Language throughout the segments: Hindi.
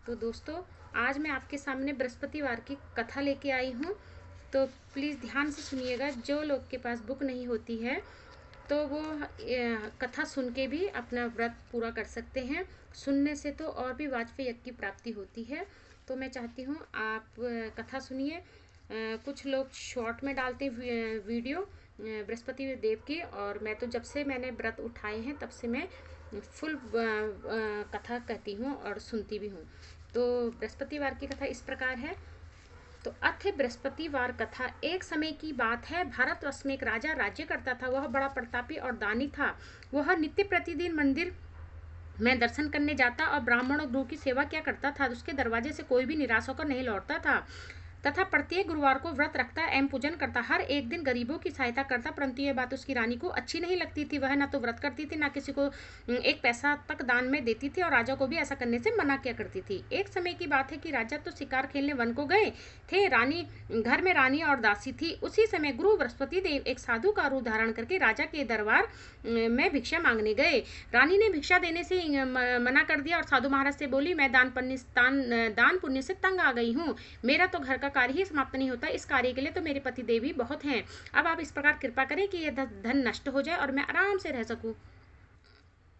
तो दोस्तों, आज मैं आपके सामने बृहस्पतिवार की कथा लेके आई हूँ। तो प्लीज़ ध्यान से सुनिएगा। जो लोग के पास बुक नहीं होती है तो वो कथा सुन के भी अपना व्रत पूरा कर सकते हैं। सुनने से तो और भी वाजपेय यज्ञ की प्राप्ति होती है। तो मैं चाहती हूँ आप कथा सुनिए। कुछ लोग शॉर्ट में डालते वीडियो बृहस्पति देव की, और मैं तो जब से मैंने व्रत उठाए हैं तब से मैं फुल कथा कहती हूँ और सुनती भी हूँ। तो बृहस्पतिवार की कथा इस प्रकार है। तो अथ बृहस्पतिवार कथा। एक समय की बात है, भारतवर्ष में एक राजा राज्य करता था। वह बड़ा प्रतापी और दानी था। वह नित्य प्रतिदिन मंदिर में दर्शन करने जाता और ब्राह्मण और गुरु की सेवा किया करता था। उसके दरवाजे से कोई भी निराश होकर नहीं लौटता था तथा प्रत्येक गुरुवार को व्रत रखता एवं पूजन करता। हर एक दिन गरीबों की सहायता करता, परंतु यह बात उसकी रानी को अच्छी नहीं लगती थी। वह न तो व्रत करती थी, न किसी को एक पैसा तक दान में देती थी, और राजा को भी ऐसा करने से मना किया करती थी। एक समय की बात है कि राजा तो शिकार खेलने वन को गए थे। रानी घर में रानी और दासी थी। उसी समय गुरु बृहस्पति देव एक साधु का रूप धारण करके राजा के दरबार में भिक्षा मांगने गए। रानी ने भिक्षा देने से मना कर दिया और साधु महाराज से बोली, मैं दान पुण्य से तंग आ गई हूँ। मेरा तो घर का कार्य ही समाप्त नहीं होता। इस कार्य के लिए तो मेरे पति देव ही बहुत हैं। अब आप इस प्रकार कृपा करें कि यह धन नष्ट हो जाए और मैं आराम से रह सकूं।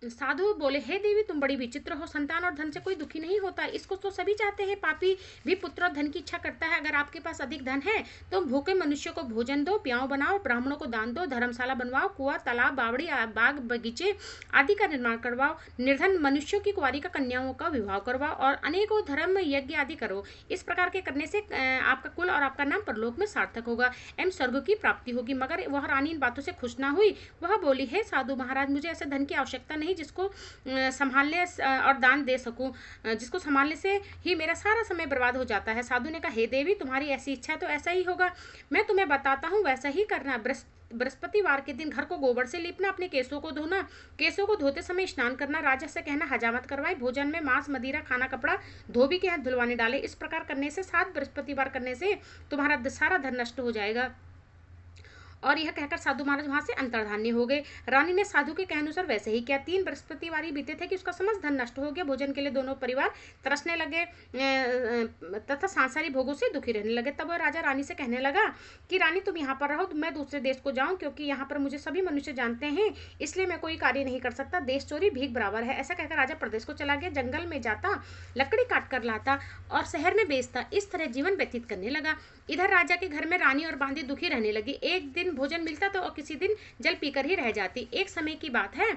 साधु बोले, हे देवी, तुम बड़ी विचित्र हो। संतान और धन से कोई दुखी नहीं होता। इसको तो सभी चाहते हैं। पापी भी पुत्र और धन की इच्छा करता है। अगर आपके पास अधिक धन है तो भूखे मनुष्य को भोजन दो, प्याऊ बनाओ, ब्राह्मणों को दान दो, धर्मशाला बनवाओ, कुआं, तालाब, बावड़ी, बाग, बगीचे आदि का निर्माण करवाओ। निर्धन मनुष्यों की कुंवारी का कन्याओं का विवाह करवाओ और अनेकों धर्म यज्ञ आदि करो। इस प्रकार के करने से आपका कुल और आपका नाम परलोक में सार्थक होगा एवं स्वर्ग की प्राप्ति होगी। मगर वह रानी इन बातों से खुश न हुई। वह बोली, हे साधु महाराज, मुझे ऐसे धन की आवश्यकता नहीं जिसको संभालने और दान दे सकूं, जिसको संभालने से ही मेरा सारा समय बर्बाद हो जाता है। साधु ने कहा, हे देवी, तुम्हारी ऐसी इच्छा है तो ऐसा ही होगा। मैं तुम्हें बताता हूँ, वैसा ही करना। बृहस्पतिवार के दिन घर को गोबर से लीपना, अपने केसों को धोना, केसों को धोते समय स्नान करना, राजा से कहना हजामत करवाए, भोजन में मांस, मदिरा, खाना, कपड़ा धोबी के हाथ धुलवाने डाले। इस प्रकार करने से 7 बृहस्पतिवार करने से तुम्हारा सारा धन नष्ट हो जाएगा। और यह कहकर साधु महाराज वहां से अंतर्धान्य हो गए। रानी ने साधु के कहनुसार वैसे ही किया। 3 बृहस्पतिवार ही बीते थे कि उसका समस्त धन नष्ट हो गया। भोजन के लिए दोनों परिवार तरसने लगे तथा सांसारिक भोगों से दुखी रहने लगे। तब वह राजा रानी से कहने लगा कि रानी, तुम यहाँ पर रहो, मैं दूसरे देश को जाऊं, क्योंकि यहाँ पर मुझे सभी मनुष्य जानते हैं, इसलिए मैं कोई कार्य नहीं कर सकता। देश चोरी भीख बराबर है। ऐसा कहकर राजा प्रदेश को चला गया। जंगल में जाता, लकड़ी काट कर लाता और शहर में बेचता। इस तरह जीवन व्यतीत करने लगा। इधर राजा के घर में रानी और बांदी दुखी रहने लगी। एक दिन भोजन मिलता तो और किसी दिन जल पीकर ही रह जाती। एक समय की बात है,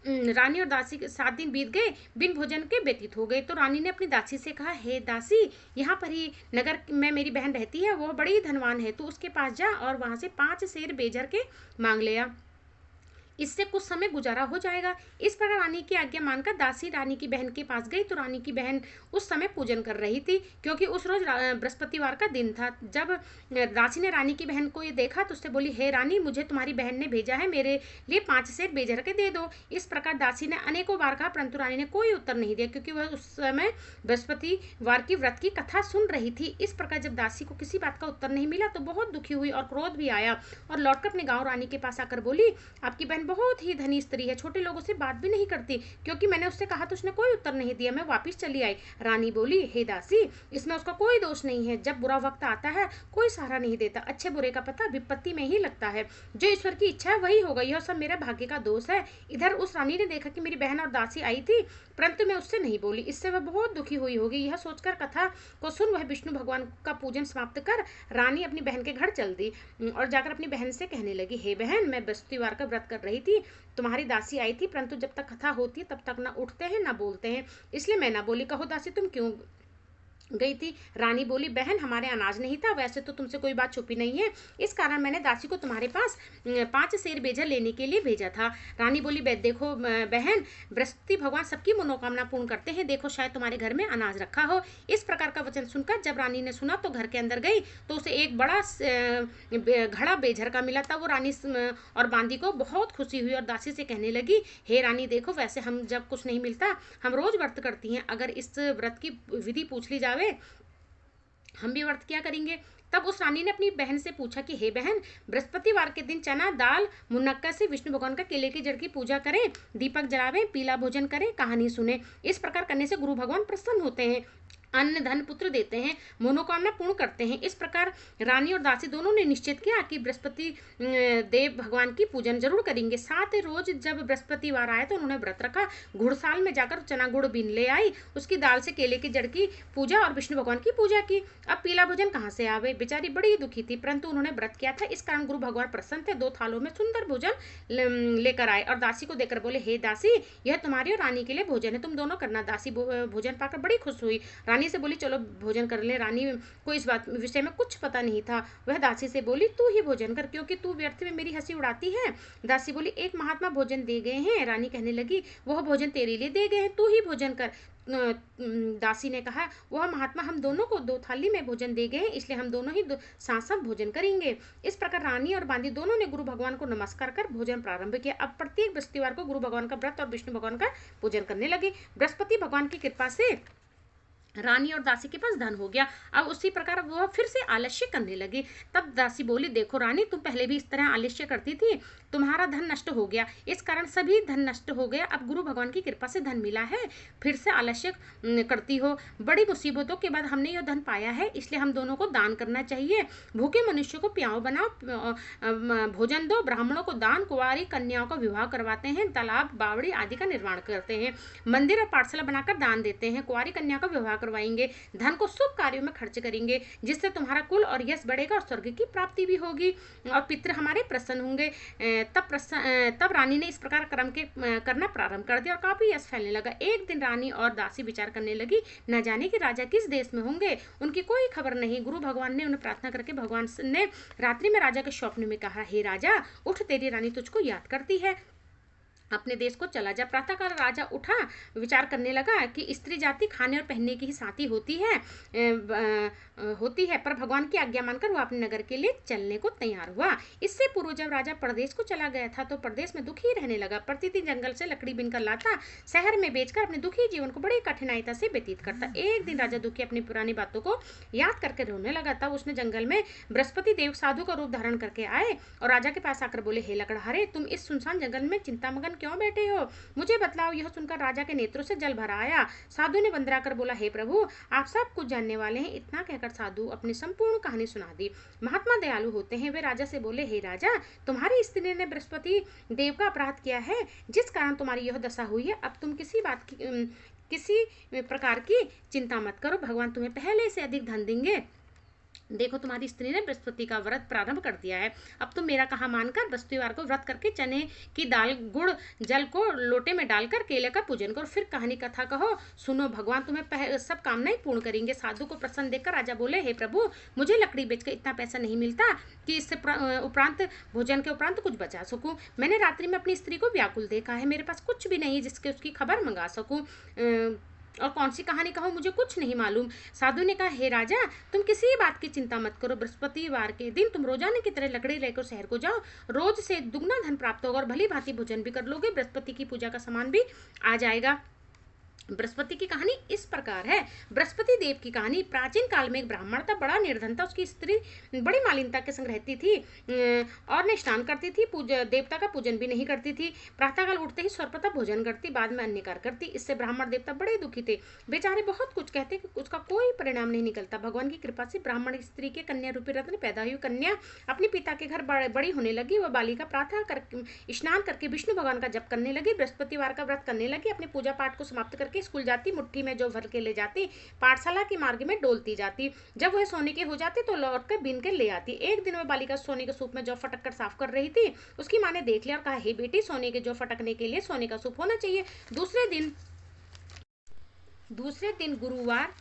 रानी और दासी के 7 दिन बीत गए, बिन भोजन के व्यतीत हो गए। तो रानी ने अपनी दासी से कहा, हे दासी, यहाँ पर ही नगर में मेरी बहन रहती है, वो बड़ी धनवान है, तू उसके पास जा और वहां से 5 शेर बेजर के मांग ले आ। इससे कुछ समय गुजारा हो जाएगा। इस प्रकार रानी की आज्ञा मानकर दासी रानी की बहन के पास गई। तो रानी की बहन उस समय पूजन कर रही थी, क्योंकि उस रोज बृहस्पतिवार का दिन था। जब दासी ने रानी की बहन को ये देखा तो उससे बोली, हे रानी, मुझे तुम्हारी बहन ने भेजा है, मेरे लिए 5 सेर बेजर के दे दो। इस प्रकार दासी ने अनेकों बार कहा, परंतु रानी ने कोई उत्तर नहीं दिया, क्योंकि वह उस समय बृहस्पतिवार की व्रत की कथा सुन रही थी। इस प्रकार जब दासी को किसी बात का उत्तर नहीं मिला तो बहुत दुखी हुई और क्रोध भी आया, और लौटकर अपने गाँव रानी के पास आकर बोली, आपकी बहन बहुत ही धनी स्त्री है, छोटे लोगों से बात भी नहीं करती, क्योंकि मैंने उससे कहा तो उसने कोई उत्तर नहीं दिया, मैं वापस चली आई। रानी बोली, हे दासी, इसमें उसका कोई दोष नहीं है। जब बुरा वक्त आता है कोई सहारा नहीं देता। अच्छे बुरे का पता विपत्ति में ही लगता है। जो ईश्वर की इच्छा है वही होगा। यह सब मेरा भाग्य का दोष है। इधर उस रानी ने देखा कि मेरी बहन और दासी आई थी, परंतु मैं उससे नहीं बोली। इससे वह बहुत दुखी हुई होगी। यह सोचकर कथा को सुन वह विष्णु भगवान का पूजन समाप्त कर रानी अपनी बहन के घर चल दी और जाकर अपनी बहन से कहने लगी, हे बहन, मैं बृहस्पतिवार का व्रत कर रही थी, तुम्हारी दासी आई थी, परंतु जब तक कथा होती है तब तक ना उठते हैं ना बोलते हैं, इसलिए मैं ना बोली। कहो दासी, तुम क्यों गई थी? रानी बोली, बहन, हमारे अनाज नहीं था। वैसे तो तुमसे कोई बात छुपी नहीं है, इस कारण मैंने दासी को तुम्हारे पास 5 शेर बेजर लेने के लिए भेजा था। रानी बोली, देखो बहन, बृहस्पति भगवान सबकी मनोकामना पूर्ण करते हैं, देखो शायद तुम्हारे घर में अनाज रखा हो। इस प्रकार का वचन सुनकर जब रानी ने सुना तो घर के अंदर गई तो उसे एक बड़ा घड़ा बेजर का मिला था। वो रानी और बांदी को बहुत खुशी हुई और दासी से कहने लगी, हे रानी, देखो, वैसे हम जब कुछ नहीं मिलता हम रोज व्रत करती हैं, अगर इस व्रत की विधि पूछ ली जावे हम भी व्रत क्या करेंगे। तब उस रानी ने अपनी बहन से पूछा कि हे बहन, बृहस्पतिवार के दिन चना दाल मुनक्का से विष्णु भगवान का केले की जड़ की पूजा करें, दीपक जलावें, पीला भोजन करें, कहानी सुने। इस प्रकार करने से गुरु भगवान प्रसन्न होते हैं, अन्न धन पुत्र देते हैं, मनोकामना पूर्ण करते हैं। इस प्रकार रानी और दासी दोनों ने निश्चित किया कि बृहस्पति देव भगवान की पूजन जरूर करेंगे। साथ रोज जब बृहस्पतिवार आए तो उन्होंने व्रत रखा, घुड़साल में जाकर चना गुड़ बीन ले आई, उसकी दाल से केले की जड़ की पूजा और विष्णु भगवान की पूजा की। अब पीला भोजन कहाँ से आवे, बेचारी बड़ी दुखी थी, परंतु उन्होंने व्रत किया था, इस कारण गुरु भगवान प्रसन्न थे। 2 थालों में सुंदर भोजन लेकर आए और दासी को देकर बोले, हे दासी, यह तुम्हारी और रानी के लिए भोजन है, तुम दोनों करना। दासी भोजन पाकर बड़ी खुश हुई, रानी से बोली चलो भोजन कर ले। रानी को इस बात विषय में कुछ पता नहीं था, वह दासी से बोली तू ही भोजन कर, क्योंकि तू व्यर्थ में मेरी हंसी उड़ाती है। दासी बोली, एक महात्मा भोजन दे गए हैं। रानी कहने लगी, वह भोजन तेरे लिए दे गए हैं, तू ही भोजन कर। दासी ने कहा, वह महात्मा हम दोनों को 2 थाली में भोजन दे गए हैं, इसलिए हम दोनों ही साथ साथ भोजन करेंगे। इस प्रकार रानी और बांदी दोनों ने गुरु भगवान को नमस्कार कर भोजन प्रारंभ किया। अब प्रत्येक बृहस्पतिवार को गुरु भगवान का व्रत और विष्णु भगवान का पूजन करने लगे। बृहस्पति भगवान की कृपा से रानी और दासी के पास धन हो गया। अब उसी प्रकार वह फिर से आलस्य करने लगी। तब दासी बोली, देखो रानी, तुम पहले भी इस तरह आलस्य करती थी, तुम्हारा धन नष्ट हो गया, इस कारण सभी धन नष्ट हो गया। अब गुरु भगवान की कृपा से धन मिला है, फिर से आलस्य करती हो। बड़ी मुसीबतों के बाद हमने यह धन पाया है, इसलिए हम दोनों को दान करना चाहिए। भूखे मनुष्य को प्याऊ बनाओ, भोजन दो, ब्राह्मणों को दान, कुंवारी कन्याओं का विवाह करवाते हैं, तालाब बावड़ी आदि का निर्माण करते हैं, मंदिर और पाठशाला बनाकर दान देते हैं, कुंवारी कन्या का विवाह करवाएंगे, धन को शुभ कार्यों में खर्च करेंगे, जिससे तुम्हारा कुल और यश बढ़ेगा और स्वर्ग की प्राप्ति भी होगी और पितृ हमारे प्रसन्न होंगे। तब रानी ने इस प्रकार कर्म के करना प्रारंभ कर दिया और काफी यश फैलने लगा। एक दिन रानी और दासी विचार करने लगी, न जाने कि राजा किस देश में होंगे, उनकी कोई खबर नहीं। गुरु भगवान ने उन्हें प्रार्थना करके भगवान ने रात्रि में राजा के स्वप्न में कहा, हे राजा, उठ, तेरी रानी तुझको याद करती है, अपने देश को चला जा। प्रातःकाल राजा उठा, विचार करने लगा कि स्त्री जाति खाने और पहनने की ही साथी होती है, पर भगवान की आज्ञा मानकर वह अपने नगर के लिए चलने को तैयार हुआ। इससे पूर्व जब राजा प्रदेश को चला गया था तो प्रदेश में दुखी रहने लगा। प्रतिदिन जंगल से लकड़ी बिनकर लाता, शहर में बेचकर अपने दुखी जीवन को बड़ी कठिनाईता से व्यतीत करता। एक दिन राजा दुखी अपनी पुरानी बातों को याद करके रोने लगा। तब उसने जंगल में बृहस्पति देव साधु का रूप धारण करके आए और राजा के पास आकर बोले, हे लकड़हारे, तुम इस सुनसान जंगल में चिंतामगन क्यों बैठे हो, मुझे बतलाओ। यह सुनकर राजा के नेत्रों से जल भर आया। साधु ने वंदना बोला, हे प्रभु, आप सब कुछ जानने वाले हैं। इतना कहकर साधु अपनी संपूर्ण कहानी सुना दी। महात्मा दयालु होते हैं। वे राजा से बोले, हे राजा, तुम्हारी स्त्री ने बृहस्पति देव का अपराध किया है, जिस कारण तुम्हारी यह दशा हुई है। अब तुम किसी प्रकार की चिंता मत करो, भगवान तुम्हें पहले से अधिक धन देंगे। देखो, तुम्हारी स्त्री ने बृहस्पति का व्रत प्रारंभ कर दिया है। अब तुम मेरा कहा मानकर बृहस्पतिवार को व्रत करके चने की दाल गुड़ जल को लोटे में डालकर केले का पूजन करो, फिर कहानी कथा कहो, सुनो, भगवान तुम्हें सब कामनाएं पूर्ण करेंगे। साधु को प्रसन्न देखकर राजा बोले, हे प्रभु, मुझे लकड़ी बेचकर इतना पैसा नहीं मिलता कि इससे उपरांत भोजन के उपरांत कुछ बचा सकूं। मैंने रात्रि में अपनी स्त्री को व्याकुल देखा है, मेरे पास कुछ भी नहीं जिसके उसकी खबर मंगा सकूं, और कौन सी कहानी कहूँ, मुझे कुछ नहीं मालूम। साधु ने कहा, हे राजा, तुम किसी बात की चिंता मत करो। बृहस्पतिवार के दिन तुम रोजाना की तरह लकड़ी लेकर शहर को जाओ, रोज से दुगना धन प्राप्त होगा और भली भांति भोजन भी कर लोगे, बृहस्पति की पूजा का सामान भी आ जाएगा। बृहस्पति की कहानी इस प्रकार है। बृहस्पति देव की कहानी। प्राचीन काल में एक ब्राह्मण था, बड़ा निर्धन था, उसकी स्त्री बड़ी मालिनता के संग रहती थी और न स्नान करती थी, देवता का पूजन भी नहीं करती थी। प्रातःकाल उठते ही सर्वप्रथम भोजन करती, बाद में अन्य कार्य करती। इससे ब्राह्मण देवता बड़े दुखी थे, बेचारे बहुत कुछ कहते कि उसका कोई परिणाम नहीं निकलता। भगवान की कृपा से ब्राह्मण स्त्री के कन्या रूपी रत्न पैदा हुई। कन्या अपने पिता के घर बड़ी होने लगी। वह बालिका प्रातः स्नान करके विष्णु भगवान का जप करने लगी, बृहस्पतिवार का व्रत करने लगी, अपने पूजा पाठ को समाप्त करके स्कूल जाती, मुट्ठी में जो भर के ले जाती, पाठशाला के मार्ग में डोलती जाती। जब वह सोने के हो जाती तो लौट कर बीन के ले आती। एक दिन वह बालिका सोने के सूप में जौ फटक कर साफ कर रही थी। उसकी माँ ने देख लिया और कहा, हे बेटी, सोने के जौ फटकने के लिए सोने का सूप होना चाहिए। दूसरे दिन गुरुवार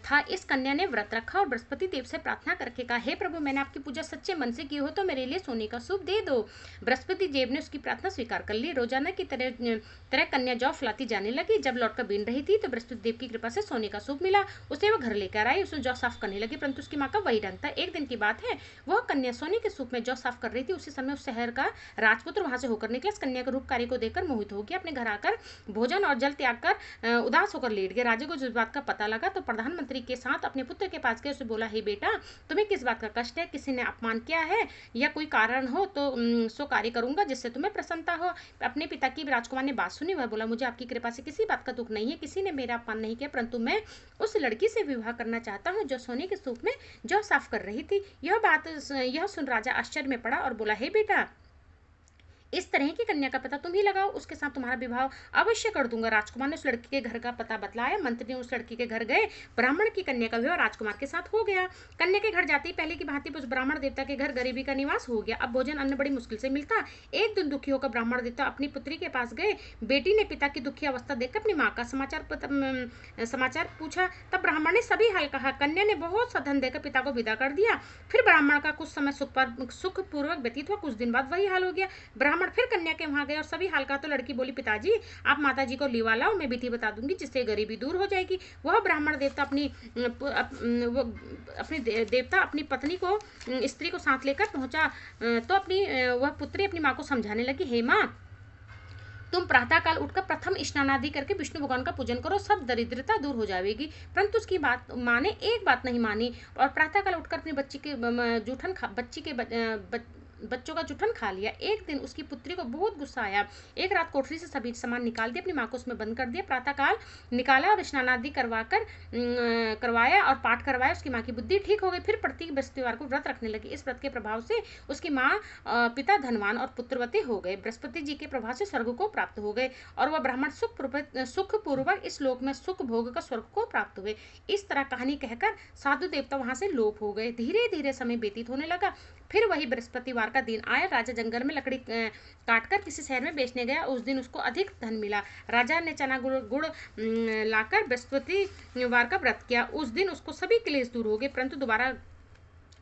था। इस कन्या ने व्रत रखा और बृहस्पति देव से प्रार्थना करके कहा, हे प्रभु, मैंने आपकी पूजा सच्चे मन से की हो तो मेरे लिए सोने का सूप दे दो। बृहस्पति देव ने उसकी प्रार्थना स्वीकार कर ली। रोजाना की तरह कन्या जौ फुलाती जाने लगी। जब लौटकर बीन रही थी तो बृहस्पति देव की कृपा से सोने का सूप मिला। उसे वह घर लेकर आई, उसने जौ साफ करने लगी, परंतु उसकी माँ का वही ढंग था। एक दिन की बात है, वह कन्या सोने के सूप में जौ साफ कर रही थी। उसी समय उस शहर का राजपुत्र वहां से होकर निकला। इस कन्या के रूप कार्य को देखकर मोहित हो गया। अपने घर आकर भोजन और जल त्याग कर उदास होकर लेट गया। राजा को जिस बात का पता लगा तो प्रधानमंत्री के साथ अपने पुत्र के पास गया, उसे बोला, हे बेटा, तुम्हें किस बात का कष्ट है, किसी ने अपमान किया है या कोई कारण हो तो सो कार्य करूंगा जिससे तुम्हें प्रसन्नता हो। अपने पिता की राजकुमार ने बात सुनी, वह बोला, मुझे आपकी कृपा से किसी बात का दुख नहीं है, किसी ने मेरा अपमान नहीं किया, परंतु मैं उस लड़की से विवाह करना चाहता हूँ जो सोने के स्तूप में जौ साफ कर रही थी। यह सुन राजा आश्चर्य में पड़ा और बोला, हे बेटा, इस तरह की कन्या का पता तुम ही लगाओ, उसके साथ तुम्हारा विवाह अवश्य कर दूंगा। राजकुमार ने उस लड़की के घर का पता बतलाया। मंत्री उस लड़की के घर गए। ब्राह्मण की कन्या का विवाह राजकुमार के साथ हो गया। कन्या के घर जाते ही पहले की भांति उस ब्राह्मण देवता के घर गरीबी का निवास हो गया। अब भोजन अन्न बड़ी मुश्किल से मिलता। एक दिन दुखी होकर ब्राह्मण देवता अपनी पुत्री के पास गए। बेटी ने पिता की दुखी अवस्था देखकर अपनी माँ का समाचार पूछा। तब ब्राह्मण ने सभी हाल कहा। कन्या ने बहुत सा धन देकर पिता को विदा कर दिया। फिर ब्राह्मण का कुछ समय सुखपूर्वक व्यतीत हुआ। कुछ दिन बाद वही हाल हो गया। ब्राह्मण फिर कन्या के वहां गए और सभी हाल कहा तो लड़की बोली, पिताजी, आप माताजी को लिवा लाओ, मैं विधि बता दूंगी जिससे गरीबी दूर हो जाएगी। वह ब्राह्मण देवता अपनी पत्नी को, स्त्री को साथ लेकर पहुंचा तो वह पुत्री अपनी माँ को समझाने लगी, हे माँ, तुम प्रातः काल उठकर प्रथम स्नान आदि करके विष्णु भगवान का पूजन करो, सब दरिद्रता दूर हो जाएगी। परंतु उसकी बात माँ ने एक बात नहीं मानी और प्रातः काल उठकर अपनी बच्चों का जूठन खा लिया। एक दिन उसकी पुत्री को बहुत गुस्सा आया। एक रात कोठरी से सभी सामान निकाल दिया, अपनी माँ को उसमें बंद कर दिया। प्रातः काल निकाला और स्नान आदि करवाया और पाठ करवाया। उसकी माँ की बुद्धि ठीक हो गई। फिर प्रत्येक बृहस्पतिवार को व्रत रखने लगी। इस व्रत के प्रभाव से उसकी माँ पिता धनवान और पुत्रवती हो गए। बृहस्पति जी के प्रभाव से स्वर्ग को प्राप्त हो गए और वह ब्राह्मण सुखपूर्वक इस लोक में सुख भोग का स्वर्ग को प्राप्त हुए। इस तरह कहानी कहकर साधु देवता वहां से लोप हो गए। धीरे धीरे समय व्यतीत होने लगा। फिर वही बृहस्पतिवार का दिन आया। राजा जंगल में लकड़ी काटकर किसी शहर में बेचने गया। उस दिन उसको अधिक धन मिला। राजा ने चना गुड़ लाकर बृहस्पतिवार का व्रत किया। उस दिन उसको सभी क्लेश दूर हो गए। परंतु दोबारा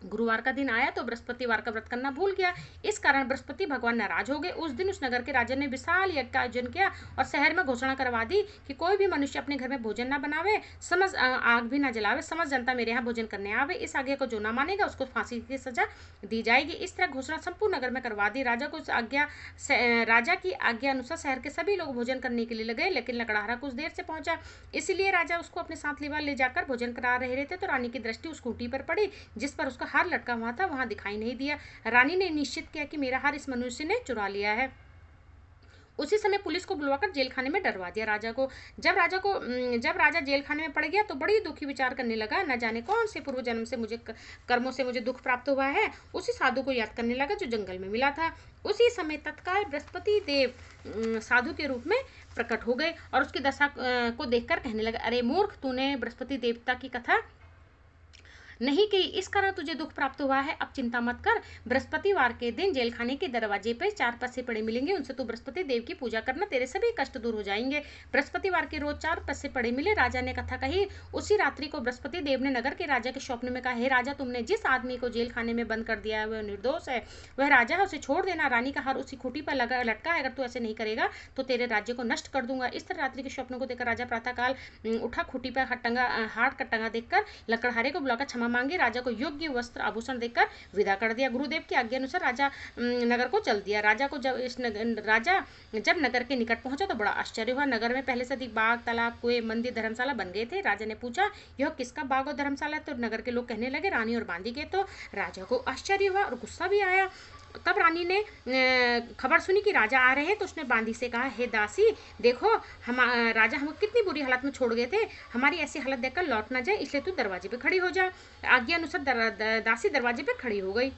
गुरुवार का दिन आया तो बृहस्पतिवार का व्रत करना भूल गया। इस कारण बृहस्पति भगवान नाराज हो गए। उस दिन उस नगर के राजा ने विशाल यज्ञ का आयोजन किया और शहर में घोषणा करवा दी कि कोई भी मनुष्य अपने घर में भोजन न बनावे, आग भी न जलावे, समझ जनता मेरे यहाँ भोजन करने आवे। इस आज्ञा को जो न मानेगा उसको फांसी की सजा दी जाएगी। इस तरह घोषणा संपूर्ण नगर में करवा दी। राजा की आज्ञा अनुसार शहर के सभी लोग भोजन करने के लिए लगे, लेकिन लकड़हारा कुछ देर से पहुंचा, इसलिए राजा उसको अपने साथ ले जाकर भोजन करा रहे थे तो रानी की दृष्टि उस खूंटी पर पड़ी जिस पर उसका हार लटका हुआ था। वहां दिखाई नहीं दिया। रानी ने निश्चित किया कि मेरा हार इस मनुष्य ने चुरा लिया है। उसी समय पुलिस को बुलवाकर जेल खाने में डरवा दिया राजा को। जब राजा जेल खाने में पड़ गया तो बड़ी दुखी विचार करने लगा। न जाने कौन से पूर्व जन्म से कर्मों से मुझे दुख प्राप्त हुआ है। उसी साधु को याद करने लगा जो जंगल में मिला था। उसी समय तत्काल बृहस्पति देव साधु के रूप में प्रकट हो गए और उसकी दशा को देखकर कहने लगा, अरे मूर्ख, तूने बृहस्पति देवता की कथा नहीं की, इस कारण तुझे दुख प्राप्त हुआ है। अब चिंता मत कर। बृहस्पतिवार के दिन जेल खाने के दरवाजे पर 4 पस्से पड़े मिलेंगे, उनसे तू बृहस्पति देव की पूजा करना, तेरे सभी कष्ट दूर हो जाएंगे। बृहस्पतिवार के रोज 4 पस्से पड़े मिले। राजा ने कथा कही। उसी रात्रि को बृहस्पति देव ने नगर के राजा के स्वप्न में कहा, हे राजा, तुमने जिस आदमी को जेल खाने में बंद कर दिया है वह निर्दोष है, वह राजा है, उसे छोड़ देना। रानी का हार उसी खूंटी पर लटका है, अगर तू ऐसे नहीं करेगा तो तेरे राज्य को नष्ट कर दूंगा। इस तरह रात्रि के स्वप्न को देखकर राजा प्रातःकाल उठा, खूंटी पर हार का टंगा देखकर लकड़हारे को बुलाकर क्षमा मांगे। राजा को योग्य वस्त्र आभूषण देकर विदा कर दिया। गुरुदेव की आज्ञा अनुसार राजा नगर को चल दिया। राजा जब नगर के निकट पहुंचा तो बड़ा आश्चर्य हुआ। नगर में पहले से अधिक बाग, तालाब, कुएं, मंदिर, धर्मशाला बन गए थे। राजा ने पूछा, यह किसका बाग और धर्मशाला है? तो नगर के लोग कहने लगे, रानी और बांदी के। तो राजा को आश्चर्य हुआ और गुस्सा भी आया। तब रानी ने खबर सुनी कि राजा आ रहे हैं तो उसने बांदी से कहा, हे दासी, देखो राजा हमको कितनी बुरी हालत में छोड़ गए थे, हमारी ऐसी हालत देखकर लौट ना जाए, इसलिए तू दरवाजे पे खड़ी हो जा। आज्ञा अनुसार दासी दरवाजे पे खड़ी हो गई।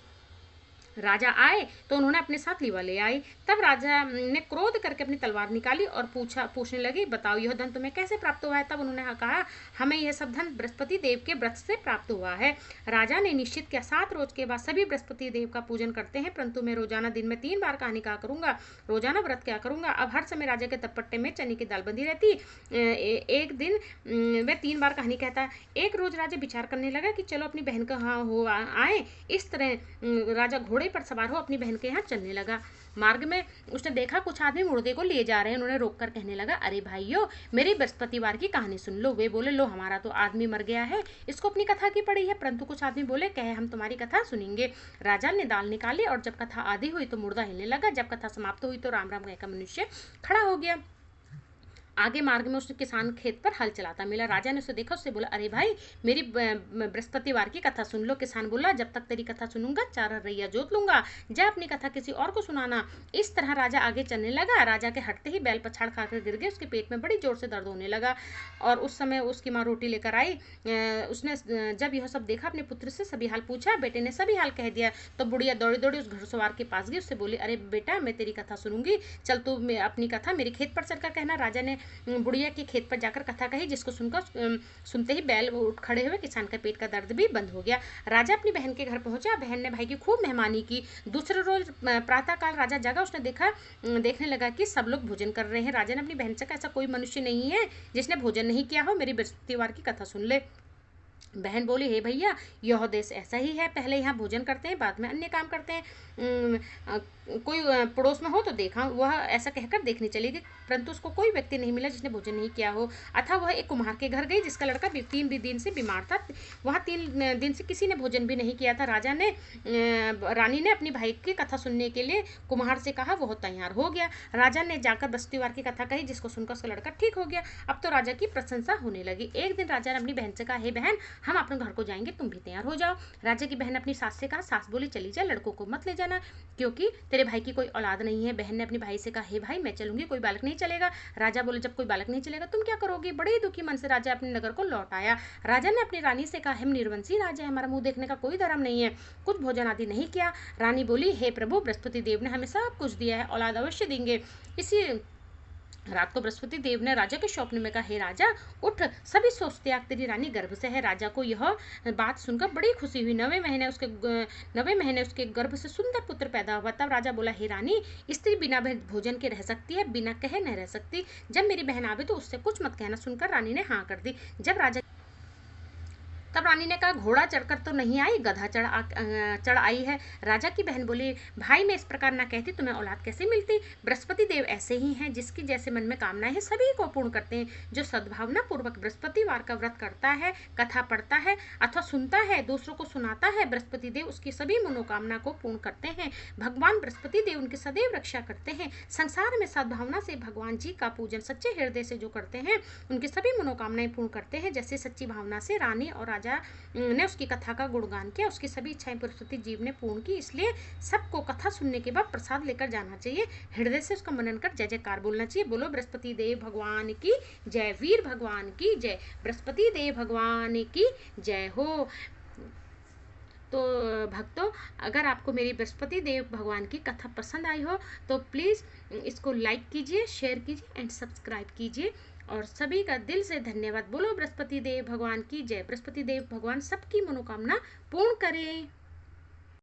राजा आए तो उन्होंने अपने साथ लीवा ले आई। तब राजा ने क्रोध करके अपनी तलवार निकाली और पूछने लगी, बताओ यह धन तुम्हें कैसे प्राप्त हुआ है? तब उन्होंने कहा, हमें यह सब धन बृहस्पति देव के व्रत से प्राप्त हुआ है। राजा ने निश्चित किया, 7 रोज के बाद सभी बृहस्पति देव का पूजन करते हैं, परंतु मैं रोजाना दिन में 3 बार कहानी कहा करूंगा, रोजाना व्रत क्या करूंगा। अब हर समय राजा के तपट्टे में चने की दाल बंधी रहती। एक दिन वह 3 बार कहानी कहता। एक रोज राजा विचार करने लगा कि चलो अपनी बहन का आए। इस तरह राजा घोड़े पर सवार हो अपनी बहन के यहाँ चलने लगा। मार्ग में उसने देखा कुछ आदमी मुर्दे को ले जा रहे हैं। उन्होंने रोककर कहने लगा, अरे भाइयों, मेरी बृहस्पतिवार की कहानी सुन लो। वे बोले, लो, हमारा तो आदमी मर गया है, इसको अपनी कथा की पड़ी है। परंतु कुछ आदमी बोले, कहे हम तुम्हारी कथा सुनेंगे। राजा ने दाल निकाली और जब कथा आधी हुई तो मुर्दा हिलने लगा। जब कथा समाप्त हुई तो राम राम कहकर मनुष्य खड़ा हो गया। आगे मार्ग में उस किसान खेत पर हल चलाता मिला। राजा ने उसे देखा, उससे बोला, अरे भाई मेरी बृहस्पतिवार की कथा सुन लो। किसान बोला, जब तक तेरी कथा सुनूंगा 4 रैया जोत लूंगा, जा अपनी कथा किसी और को सुनाना। इस तरह राजा आगे चलने लगा। राजा के हटते ही बैल पछाड़ खाकर गिर गए। उसके पेट में बड़ी जोर से दर्द होने लगा और उस समय उसकी माँ रोटी लेकर आई। उसने जब यह सब देखा, अपने पुत्र से सभी हाल पूछा। बेटे ने सभी हाल कह दिया। तो बुढ़िया दौड़ी दौड़ी उस घुड़सवार के पास गई। उससे बोली, अरे बेटा, मैं तेरी कथा सुनूंगी, चल तू अपनी कथा मेरे खेत पर चलकर कहना। राजा ने बुढ़िया के खेत पर जाकर कथा कही, जिसको सुनकर सुनते ही बैल उठ खड़े हुए। किसान का पेट का दर्द भी बंद हो गया। राजा अपनी बहन के घर पहुंचा। बहन ने भाई की खूब मेहमानी की। दूसरे रोज प्रातःकाल राजा जागा। उसने देखने लगा कि सब लोग भोजन कर रहे हैं। राजा ने अपनी बहन से कहा, ऐसा कोई मनुष्य नहीं है जिसने भोजन नहीं किया हो, मेरी बृहस्पतिवार की कथा सुन ले। बहन बोली, हे भैया, यह देश ऐसा ही है, पहले यहाँ भोजन करते हैं, बाद में अन्य काम करते हैं। कोई पड़ोस में हो तो देखा। वह ऐसा कहकर देखने चली गई, परंतु उसको कोई व्यक्ति नहीं मिला जिसने भोजन नहीं किया हो। अतः वह एक कुम्हार के घर गई, जिसका लड़का 3 दिन से बीमार था। वहाँ 3 दिन से किसी ने भोजन भी नहीं किया था। रानी ने अपनी भाई की कथा सुनने के लिए कुम्हार से कहा। वह तैयार हो गया। राजा ने जाकर बृहस्पतिवार की कथा कही, जिसको सुनकर उसका लड़का ठीक हो गया। अब तो राजा की प्रशंसा होने लगी। एक दिन राजा ने अपनी बहन से कहा, हे बहन, हम अपने घर को जाएंगे, तुम भी तैयार हो जाओ। राजा की बहन अपनी सास से कहा। सास बोली, चली जा, लड़कों को मत ले जाना, क्योंकि तेरे भाई की कोई औलाद नहीं है। बहन ने अपनी भाई से कहा, हे भाई, मैं चलूंगी, कोई बालक नहीं चलेगा। राजा बोले, जब कोई बालक नहीं चलेगा तुम क्या करोगी? बड़े ही दुखी मन से राजा अपने नगर को लौट आया। राजा ने अपनी रानी से कहा, हम निर्वंशी राजा है, हमारा मुंह देखने का कोई धर्म नहीं है, कुछ भोजन आदि नहीं किया। रानी बोली, हे प्रभु, बृहस्पति देव ने हमें सब कुछ दिया है, औलाद अवश्य देंगे। इसी रात को बृहस्पति देव ने राजा के स्वप्न में कहा, हे राजा, उठ, सभी सोच त्याग, तेरी रानी गर्भ से है। राजा को यह बात सुनकर बड़ी खुशी हुई। 9वें महीने उसके गर्भ से सुंदर पुत्र पैदा हुआ। तब राजा बोला, हे रानी, स्त्री बिना भोजन के रह सकती है, बिना कहे नहीं रह सकती। जब मेरी बहन आवे तो उससे कुछ मत कहना। सुनकर रानी ने हाँ कर दी। तब रानी ने कहा, घोड़ा चढ़कर तो नहीं आई, गधा चढ़ आई है। राजा की बहन बोली, भाई, मैं इस प्रकार ना कहती, तुम्हें औलाद कैसे मिलती? बृहस्पति देव ऐसे ही हैं, जिसकी जैसे मन में कामनाएं हैं सभी को पूर्ण करते हैं। जो सद्भावना पूर्वक बृहस्पतिवार का व्रत करता है, कथा पढ़ता है अथवा सुनता है, दूसरों को सुनाता है, बृहस्पति देव उसकी सभी मनोकामना को पूर्ण करते हैं। भगवान बृहस्पति देव उनकी सदैव रक्षा करते हैं। संसार में सद्भावना से भगवान जी का पूजन सच्चे हृदय से जो करते हैं, उनकी सभी मनोकामनाएं पूर्ण करते हैं। जैसे सच्ची भावना से रानी और राजा ने उसकी कथा का गुणगान किया, उसकी सभी इच्छाएं बृहस्पति जीव ने पूर्ण की। इसलिए सबको कथा सुनने के बाद प्रसाद लेकर जाना चाहिए, हृदय से उसका मनन कर जय जयकार बोलना चाहिए। बोलो बृहस्पति देव भगवान की जय, वीर भगवान की जय, बृहस्पति देव भगवान की जय हो। तो भक्तों, अगर आपको मेरी बृहस्पति देव भगवान की कथा पसंद आई हो तो प्लीज़ इसको लाइक कीजिए, शेयर कीजिए एंड सब्सक्राइब कीजिए। और सभी का दिल से धन्यवाद। बोलो बृहस्पति देव भगवान की जय। बृहस्पति देव भगवान सबकी मनोकामना पूर्ण करें।